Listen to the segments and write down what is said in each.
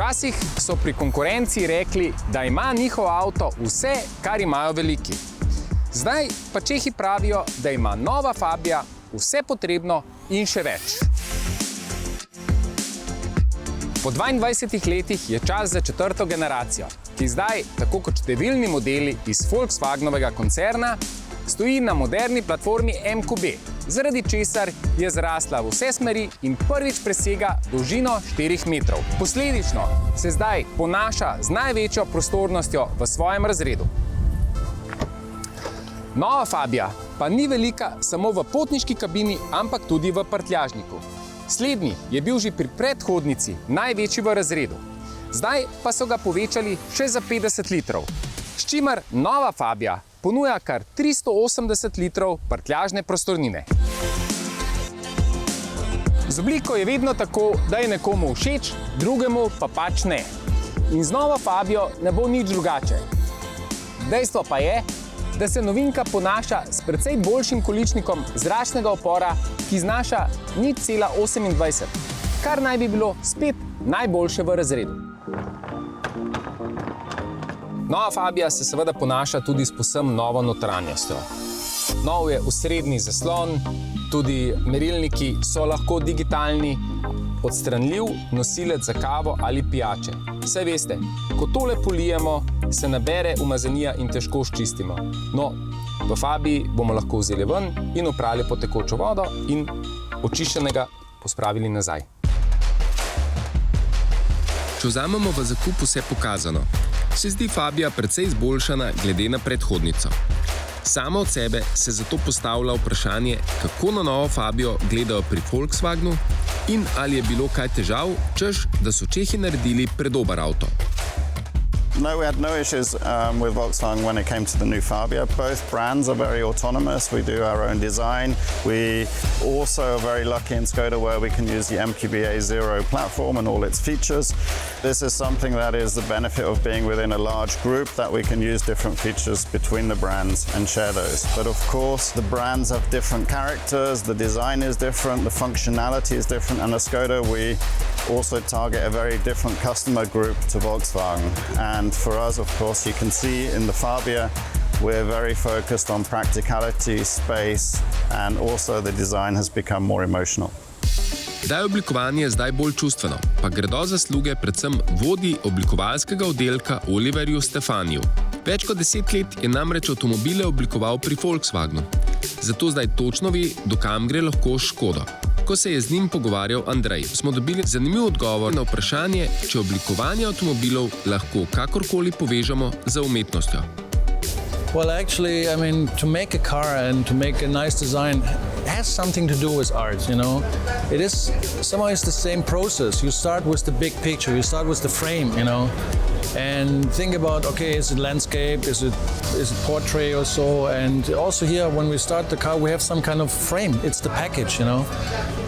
Včasih so pri konkurenci rekli, da ima njihov avto vse, kar imajo veliki. Zdaj pa Čehi pravijo, da ima nova Fabia vse potrebno in še več. Po 22 letih je čas za 4. generacijo, ki zdaj, tako kot številni modeli iz Volkswagenovega koncerna, stoji na moderni platformi MQB, zaradi česar je zrasla v vse smeri in prvič presega dolžino 4 metrov. Posledično se zdaj ponaša z največjo prostornostjo v svojem razredu. Nova Fabia pa ni velika samo v potniški kabini, ampak tudi v prtljažniku. Slednji je bil že pri predhodnici največji v razredu. Zdaj pa so ga povečali še za 50 litrov, s čimer nova Fabia ponuja kar 380 litrov prtljažne prostornine. Z obliko je vedno tako, da je nekomu všeč, drugemu pa pač ne. In z novo Fabio ne bo nič drugače. Dejstvo pa je, da se novinka ponaša s precej boljšim količnikom zračnega upora, ki znaša 0,28, kar naj bi bilo spet najboljše v razredu. Nova Fabia se seveda ponaša tudi s povsem novo notranjostjo. Nov je osrednji zaslon, tudi merilniki so lahko digitalni, odstranljiv nosilec za kavo ali pijače. Saj veste, ko tole polijemo, se nabere umazanija in težko sčistimo. No, v Fabii bomo lahko vzeli ven in oprali pod tekočo vodo in očiščenega pospravili nazaj. Če vzamemo v zakup vse pokazano, se zdi Fabia precej izboljšana glede na predhodnico. Sama od sebe se zato postavlja vprašanje, kako na novo Fabio gledajo pri Volkswagenu in ali je bilo kaj težav, češ, da so Čehi naredili predober avto. No, we had no issues with Volkswagen when it came to the new Fabia. Both brands are very autonomous. We do our own design. We also are very lucky in Skoda where we can use the MQB A0 platform and all its features. This is something that is the benefit of being within a large group, that we can use different features between the brands and share those. But of course, the brands have different characters, the design is different, the functionality is different, and at Skoda we also target a very different customer group to Volkswagen. And for us, of course, you can see in the Fabia, we're very focused on practicality, space, and also the design has become more emotional. Da je oblikovanje zdaj bolj čustveno, pa gredo zasluge predvsem vodji oblikovalskega oddelka Oliverju Stefaniju. Več kot 10 let je namreč avtomobile oblikoval pri Volkswagenu. Zato zdaj točno ve, dokam gre lahko s Škodo. Ko se je z njim pogovarjal Andrej, smo dobili zanimiv odgovor na vprašanje, če oblikovanje avtomobilov lahko kakorkoli povežemo z umetnostjo. Well, actually, I mean, to make a car and to make a nice design has something to do with art, you know. It is, somehow it's the same process. You start with the big picture, you start with the frame, you know, and think about, okay, is it landscape, is it portrait or so, and also here, when we start the car, we have some kind of frame. It's the package, you know.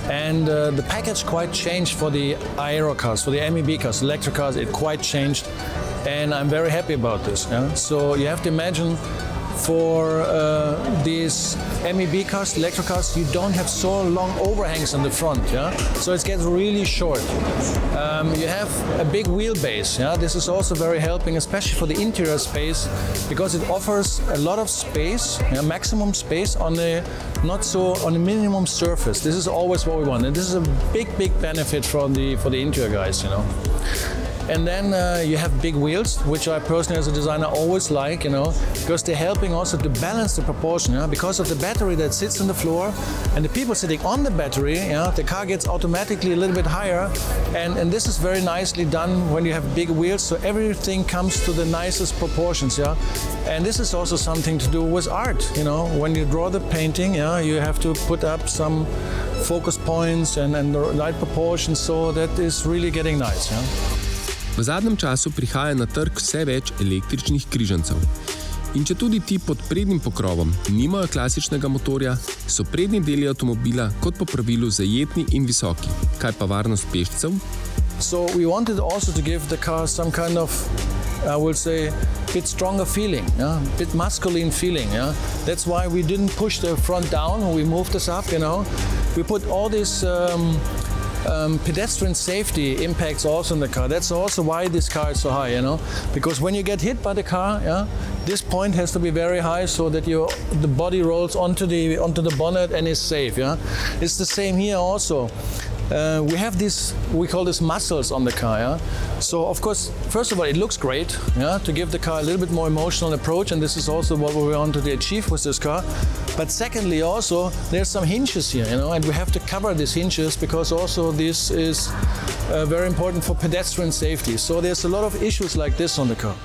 And the package quite changed for the aero cars, for the MEB cars, electric cars, it quite changed. And I'm very happy about this. Yeah? So you have to imagine for these MEB cars, electric cars, you don't have so long overhangs on the front. Yeah? So it gets really short. You have a big wheelbase. Yeah? This is also very helping, especially for the interior space, because it offers a lot of space, yeah, maximum space on the on a minimum surface. This is always what we want, and this is a big benefit for the interior guys, you know. And then you have big wheels, which I personally as a designer always like, you know, because they're helping also to balance the proportion, yeah? Because of the battery that sits on the floor and the people sitting on the battery, yeah? The car gets automatically a little bit higher, and this is very nicely done when you have big wheels, so everything comes to the nicest proportions, yeah. And this is also something to do with art, you know. When you draw the painting, yeah, you have to put up some focus points and the right proportions, so that is really getting nice, yeah. V zadnjem času prihaja na trg vse več električnih križancev. In če tudi ti pod prednjim pokrovom nimajo klasičnega motorja, so prednji deli avtomobila kot po pravilu zajetni in visoki. Kaj pa varnost pešcev? So we wanted also to give the car some kind of, I will say, bit stronger feeling, yeah? Bit masculine feeling. Yeah? That's why we didn't push the front down, we moved this up, you know. We put all these pedestrian safety impacts also in the car. That's also why this car is so high, you know, because when you get hit by the car, yeah, this point has to be very high so that the body rolls onto the bonnet and is safe. Yeah, it's the same here also. We have we call this muscles on the car. Yeah? So of course, first of all, it looks great, yeah, to give the car a little bit more emotional approach, and this is also what we want to achieve with this car. But secondly, also there's some hinges here, you know, and we have to cover these hinges because also this is very important for pedestrian safety. So there's a lot of issues like this on the car.